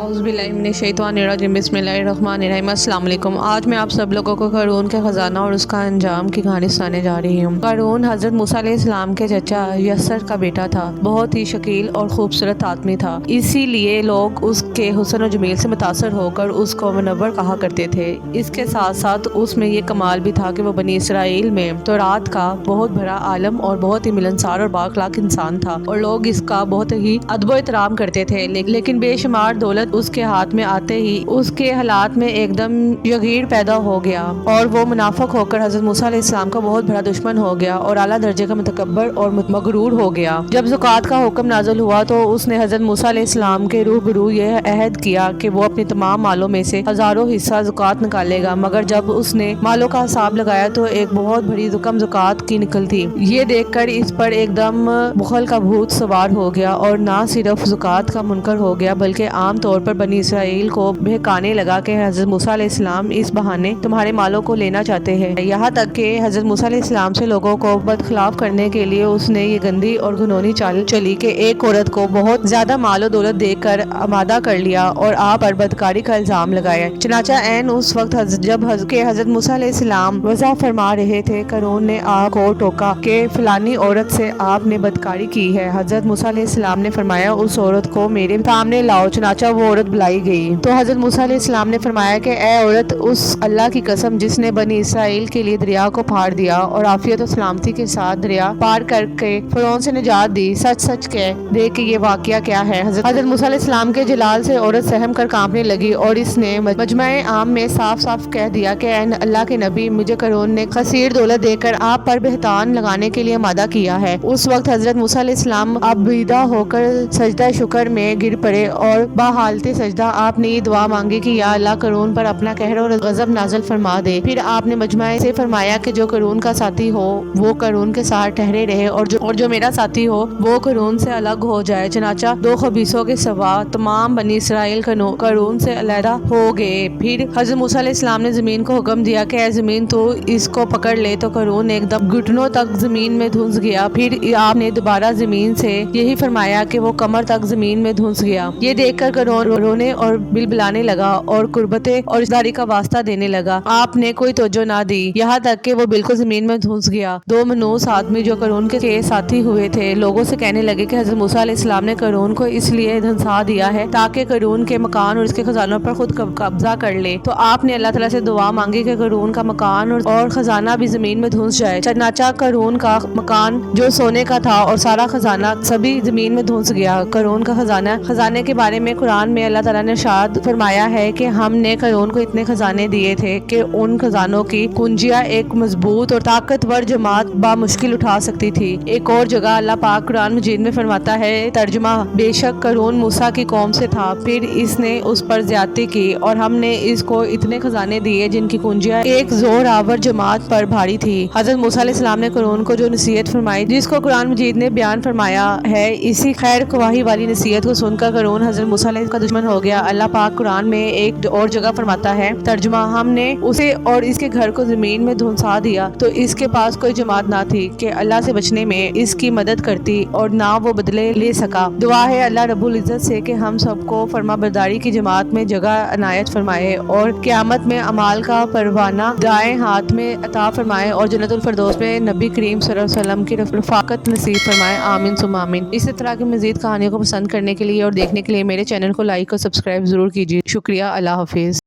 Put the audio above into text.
اعوذ باللہ من الشیطان الرجیم، بسم اللہ الرحمن الرحیم۔ السلام علیکم۔ آج میں آپ سب لوگوں کو قارون کے خزانہ اور اس کا انجام کی کہانی سنانے جا رہی ہوں۔ قارون حضرت موسیٰ علیہ السلام کے چچا یسر کا بیٹا تھا۔ بہت ہی شکیل اور خوبصورت آدمی تھا، اسی لیے لوگ اس کے حسن و جمیل سے متاثر ہو کر اس کو منور کہا کرتے تھے۔ اس کے ساتھ ساتھ اس میں یہ کمال بھی تھا کہ وہ بنی اسرائیل میں تورات کا بہت بڑا عالم اور بہت ہی ملنسار اور بااخلاق انسان تھا، اور لوگ اس کا بہت ہی ادب و احترام کرتے تھے۔ لیکن بے شمار دولت اس کے ہاتھ میں آتے ہی اس کے حالات میں ایک دم یغیر پیدا ہو گیا، اور وہ منافق ہو کر حضرت موسیٰ علیہ السلام کا بہت بڑا دشمن ہو گیا اور اعلیٰ درجے کا متکبر اور مغرور ہو گیا۔ جب زکوٰۃ کا حکم نازل ہوا تو اس نے حضرت موسیٰ علیہ السلام کے روبرو یہ عہد کیا کہ وہ اپنے تمام مالوں میں سے 1000 حصہ زکوٰۃ نکالے گا، مگر جب اس نے مالوں کا حساب لگایا تو ایک بہت بڑی رقم زکوٰۃ کی نکل تھی۔ یہ دیکھ کر اس پر ایک دم بخل کا بھوت سوار ہو گیا، اور نہ صرف زکوٰۃ کا منکر ہو گیا بلکہ عام طور پر بنی اسرائیل کو بہکانے لگا کہ حضرت موسیٰ علیہ السلام اس بہانے تمہارے مالوں کو لینا چاہتے ہیں۔ یہاں تک کہ حضرت موسیٰ علیہ السلام سے لوگوں کو بدخلاف کرنے کے لیے اس نے یہ گندی اور گھنونی چال چلی کہ ایک عورت کو بہت زیادہ مال و دولت دے کر آمادہ کر لیا اور آپ پر بدکاری کا الزام لگایا۔ چنانچہ عین اس وقت جب حضرت موسیٰ علیہ السلام وضع فرما رہے تھے، قارون نے آپ کو ٹوکا کہ فلانی عورت سے آپ نے بدکاری کی ہے۔ حضرت موسیٰ علیہ السلام نے فرمایا اس عورت کو میرے سامنے لاؤ۔ چنانچہ وہ عورت بلائی گئی تو حضرت موسیٰ علیہ السلام نے فرمایا کہ اے عورت، اس اللہ کی قسم جس نے بنی اسرائیل کے لیے دریا کو پھاڑ دیا اور عافیت و سلامتی کے ساتھ دریا پار کر کے فرعون سے نجات دی، سچ سچ کہہ دے کہ یہ واقعہ کیا ہے۔ حضرت موسیٰ علیہ السلام کے جلال سے عورت سہم کر کانپنے لگی، اور اس نے مجمع عام میں صاف صاف کہہ دیا کہ اے اللہ کے نبی، مجھے قارون نے کثیر دولت دے کر آپ پر بہتان لگانے کے لیے آمادہ کیا ہے۔ اس وقت حضرت موسیٰ علیہ السلام ابیدہ ہو کر سجدہ شکر میں گر پڑے، اور بحالت سجدہ آپ نے یہ دعا مانگی کہ یا اللہ، قارون پر اپنا قہر اور غضب نازل فرما دے۔ پھر آپ نے مجمع سے فرمایا کہ جو قارون کا ساتھی ہو وہ قارون کے ساتھ ٹھہرے رہے، اور جو میرا ساتھی ہو وہ قارون سے الگ ہو جائے۔ چنانچہ دو خبیثوں کے سوا تمام بنی اسرائیل قارون سے علیحدہ ہو گئے۔ پھر حضرت موسیٰ علیہ السلام نے زمین کو حکم دیا کہ اے زمین، تو اس کو پکڑ لے، تو قارون ایک دم گھٹنوں تک زمین میں دھنس گیا۔ پھر آپ نے دوبارہ زمین سے یہی فرمایا کہ وہ کمر تک زمین میں دھنس گیا۔ یہ دیکھ کر قارون رونے اور بلبلانے لگا اور قربتیں اور رشتہ داری کا واسطہ دینے لگا۔ آپ نے کوئی توجہ نہ دی، یہاں تک کہ وہ بالکل زمین میں دھنس گیا۔ دو منحوس آدمی جو قارون کے ساتھی ہوئے تھے لوگوں سے کہنے لگے کہ حضرت موسیٰ علیہ السلام نے قارون کو اس لیے دھنسا دیا ہے تاکہ قارون کے مکان اور اس کے خزانوں پر خود قبضہ کر لے۔ تو آپ نے اللہ تعالیٰ سے دعا مانگی کہ قارون کا مکان اور خزانہ بھی زمین میں دھنس جائے۔ چنانچہ قارون کا مکان جو سونے کا تھا اور سارا خزانہ سبھی زمین میں دھنس گیا۔ قارون کا خزانے کے بارے میں قرآن میں اللہ تعالیٰ نے ارشاد فرمایا ہے کہ ہم نے قارون کو اتنے خزانے دیے تھے کہ ان خزانوں کی کنجیاں ایک مضبوط اور طاقتور جماعت بامشکل اٹھا سکتی تھی۔ ایک اور جگہ اللہ پاک قرآن مجید میں فرماتا ہے، ترجمہ، بے شک قارون موسیٰ کی قوم سے تھا، پھر اس نے اس پر زیادتی کی اور ہم نے اس کو اتنے خزانے دیے جن کی کنجیاں ایک زور آور جماعت پر بھاری تھی۔ حضرت موسیٰ علیہ السلام نے قارون کو جو نصیحت فرمائی جس کو قرآن مجید نے بیان فرمایا ہے، اسی خیر خواہی والی نصیحت کو سن کر قارون حضرت موسیٰ علیہ کا دشمن ہو گیا۔ اللہ پاک قرآن میں ایک اور جگہ فرماتا ہے، ترجمہ، ہم نے اسے اور اس کے گھر کو زمین میں دھنسا دیا تو اس کے پاس کوئی جماعت نہ تھی کہ اللہ سے بچنے میں اس کی مدد کرتی، اور نہ وہ بدلے لے سکا۔ دعا ہے اللہ رب العزت سے کہ ہم سب کو فرما برداری کی جماعت میں جگہ عنایت فرمائے، اور قیامت میں اعمال کا پروانہ دائیں ہاتھ میں عطا فرمائے، اور جنت الفردوس میں نبی کریم صلی اللہ علیہ وسلم کی رفاقت نصیب فرمائے۔ آمین ثم آمین۔ اسی طرح کی مزید کہانیوں کو پسند کرنے کے لیے اور دیکھنے کے لیے میرے چینل کو لائک اور سبسکرائب ضرور کیجیے۔ شکریہ۔ اللہ حافظ۔